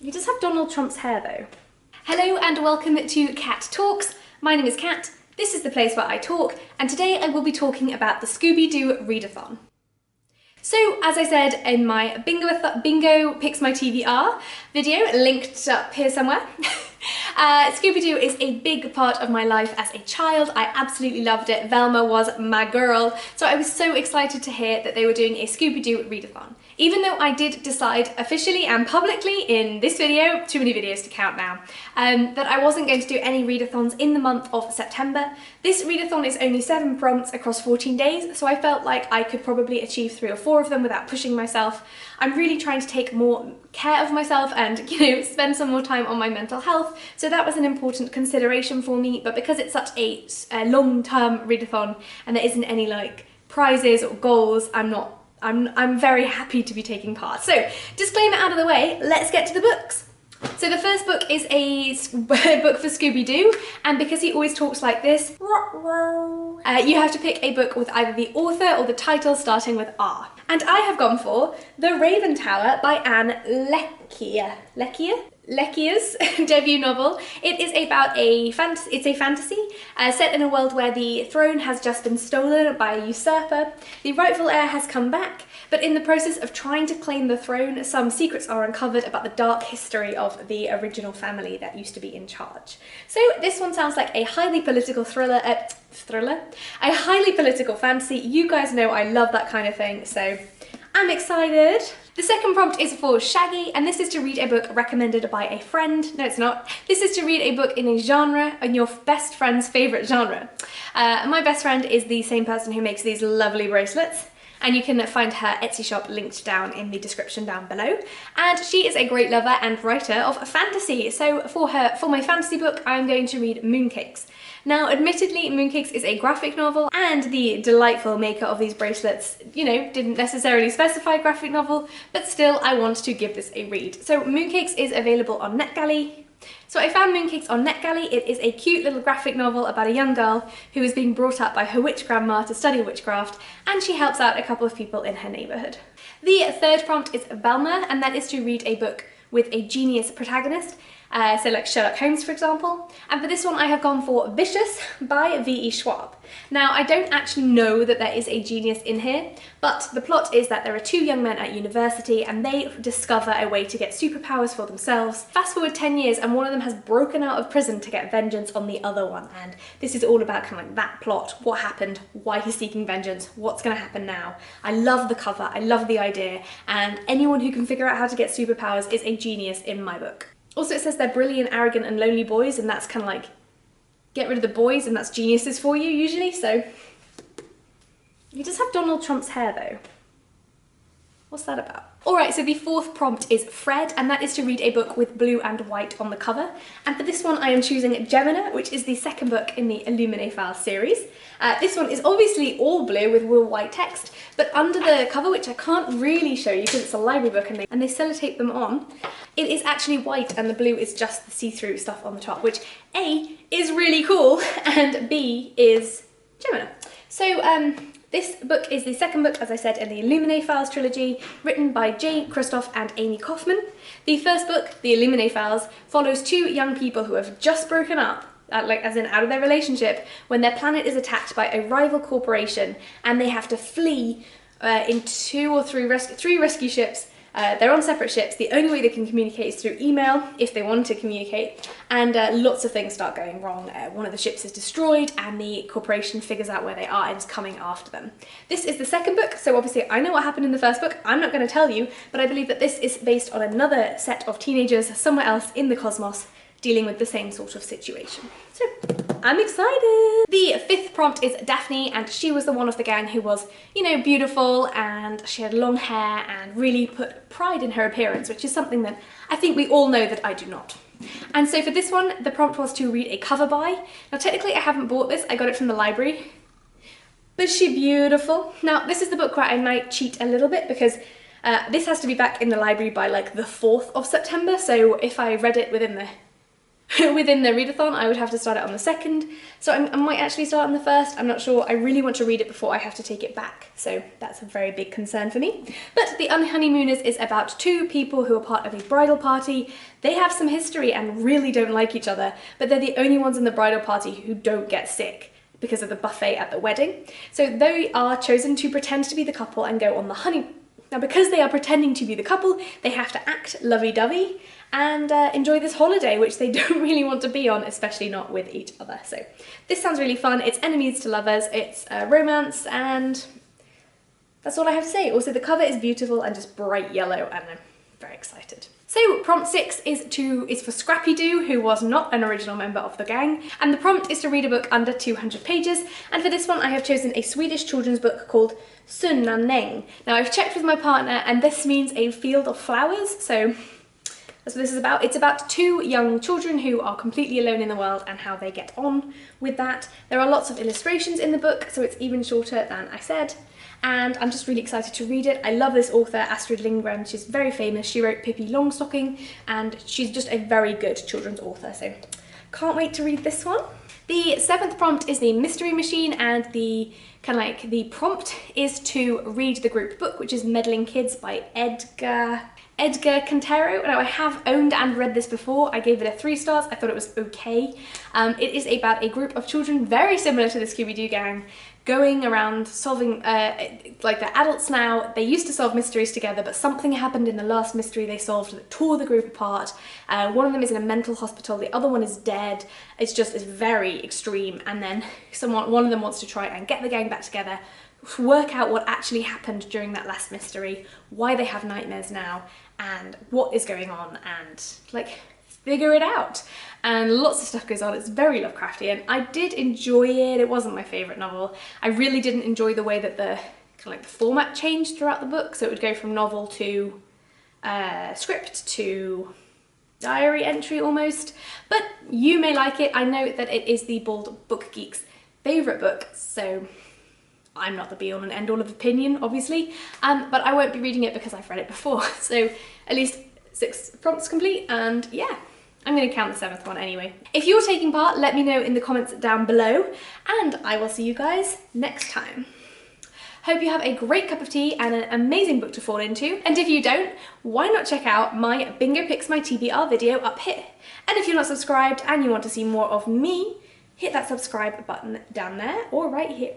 You just have Donald Trump's hair though. Hello and welcome to Cat Talks. My name is Kat, this is the place where I talk, and today I will be talking about the Scooby-Doo readathon. So, as I said in my Bingo Picks My TBR video, linked up here somewhere, Scooby-Doo is a big part of my life as a child. I absolutely loved it. Velma was my girl. So I was so excited to hear that they were doing a Scooby-Doo readathon. Even though I did decide officially and publicly in this video, too many videos to count now, that I wasn't going to do any readathons in the month of September. This readathon is only 7 prompts across 14 days, so I felt like I could probably achieve 3 or 4 of them without pushing myself. I'm really trying to take more care of myself and, spend some more time on my mental health, so that was an important consideration for me. But because it's such a long-term readathon and there isn't any like prizes or goals, I'm very happy to be taking part. So, disclaimer out of the way, let's get to the books. So the first book is a book for Scooby-Doo, and because he always talks like this, you have to pick a book with either the author or the title starting with R. And I have gone for The Raven Tower by Anne Leckia's debut novel. It is about it's a fantasy set in a world where the throne has just been stolen by a usurper. The rightful heir has come back, but in the process of trying to claim the throne, some secrets are uncovered about the dark history of the original family that used to be in charge. So this one sounds like a highly political thriller, a highly political fantasy. You guys know I love that kind of thing, so I'm excited. The second prompt is for Shaggy, and this is to read a book recommended by a friend. No, it's not. This is to read a book in a genre, in your best friend's favourite genre. My best friend is the same person who makes these lovely bracelets, and you can find her Etsy shop linked down in the description down below. And she is a great lover and writer of fantasy, so for my fantasy book, I'm going to read Mooncakes. Now, admittedly, Mooncakes is a graphic novel, and the delightful maker of these bracelets, didn't necessarily specify graphic novel, but still, I want to give this a read. So Mooncakes is available on NetGalley. So I found Mooncakes on NetGalley. It is a cute little graphic novel about a young girl who is being brought up by her witch grandma to study witchcraft, and she helps out a couple of people in her neighbourhood. The third prompt is VELMA, and that is to read a book with a genius protagonist. So like Sherlock Holmes, for example. And for this one I have gone for Vicious by V.E. Schwab. Now, I don't actually know that there is a genius in here, but the plot is that there are 2 young men at university and they discover a way to get superpowers for themselves. Fast forward 10 years and one of them has broken out of prison to get vengeance on the other one, and this is all about kind of like that plot, what happened, why he's seeking vengeance, what's going to happen now. I love the cover, I love the idea, and anyone who can figure out how to get superpowers is a genius in my book. Also, it says they're brilliant, arrogant, and lonely boys, and that's kind of like, get rid of the boys, and that's geniuses for you, usually, so. You just have Donald Trump's hair, though. What's that about? Alright, so the fourth prompt is Fred, and that is to read a book with blue and white on the cover. And for this one I am choosing Gemina, which is the second book in the Illuminae Files series. This one is obviously all blue with real white text, but under the cover, which I can't really show you because it's a library book and they sellotape them on, it is actually white and the blue is just the see-through stuff on the top, which A, is really cool, and B, is Gemina. So, this book is the second book, as I said, in the Illuminae Files trilogy, written by Jay Kristoff and Amy Kaufman. The first book, the Illuminae Files, follows 2 young people who have just broken up, as in out of their relationship, when their planet is attacked by a rival corporation and they have to flee in 2 or 3 rescue ships. They're on separate ships. The only way they can communicate is through email, if they want to communicate, and lots of things start going wrong. One of the ships is destroyed and the corporation figures out where they are and is coming after them. This is the second book, so obviously I know what happened in the first book. I'm not going to tell you, but I believe that this is based on another set of teenagers somewhere else in the cosmos dealing with the same sort of situation. So, I'm excited! The fifth prompt is Daphne, and she was the one of the gang who was, beautiful, and she had long hair and really put pride in her appearance, which is something that I think we all know that I do not. And so for this one, the prompt was to read a cover by. Now technically I haven't bought this, I got it from the library. But is she beautiful? Now this is the book where I might cheat a little bit because this has to be back in the library by like the 4th of September, so if I read it within the within the readathon, I would have to start it on the 2nd, so I might actually start on the 1st, I'm not sure. I really want to read it before I have to take it back, so that's a very big concern for me. But The Unhoneymooners is about 2 people who are part of a bridal party. They have some history and really don't like each other, but they're the only ones in the bridal party who don't get sick because of the buffet at the wedding. So they are chosen to pretend to be the couple and go on the honeymoon. Now, because they are pretending to be the couple, they have to act lovey-dovey and enjoy this holiday, which they don't really want to be on, especially not with each other. So this sounds really fun. It's enemies to lovers, it's romance, and that's all I have to say. Also, the cover is beautiful and just bright yellow, and I'm very excited. So prompt 6 is for Scrappy-Doo, who was not an original member of the gang, and the prompt is to read a book under 200 pages, and for this one I have chosen a Swedish children's book called Sunnaneng. Now, I've checked with my partner and this means a field of flowers, so that's what this is about. It's about 2 young children who are completely alone in the world and how they get on with that. There are lots of illustrations in the book, so it's even shorter than I said. And I'm just really excited to read it. I love this author, Astrid Lindgren. She's very famous. She wrote Pippi Longstocking, and she's just a very good children's author, so can't wait to read this one. The 7th prompt is the mystery machine, and the prompt is to read the group book, which is Meddling Kids by Edgar Cantero. Now, I have owned and read this before. I gave it a 3 stars. I thought it was okay. It is about a group of children very similar to the Scooby-Doo gang, going around solving, like they're adults now, they used to solve mysteries together, but something happened in the last mystery they solved that tore the group apart. One of them is in a mental hospital, the other one is dead. It's very extreme, and then one of them wants to try and get the gang back together, work out what actually happened during that last mystery, why they have nightmares now, and what is going on, and figure it out. And lots of stuff goes on. It's very Lovecraftian. I did enjoy it. It wasn't my favourite novel. I really didn't enjoy the way that the the format changed throughout the book. So it would go from novel to script to diary entry almost. But you may like it. I know that it is the Bald Book Geek's favourite book, so I'm not the be-all and end-all of opinion, obviously. But I won't be reading it because I've read it before. So at least 6 prompts complete, and yeah. I'm going to count the 7th one anyway. If you're taking part, let me know in the comments down below, and I will see you guys next time. Hope you have a great cup of tea and an amazing book to fall into, and if you don't, why not check out my Bingo Picks My TBR video up here. And if you're not subscribed and you want to see more of me, hit that subscribe button down there or right here.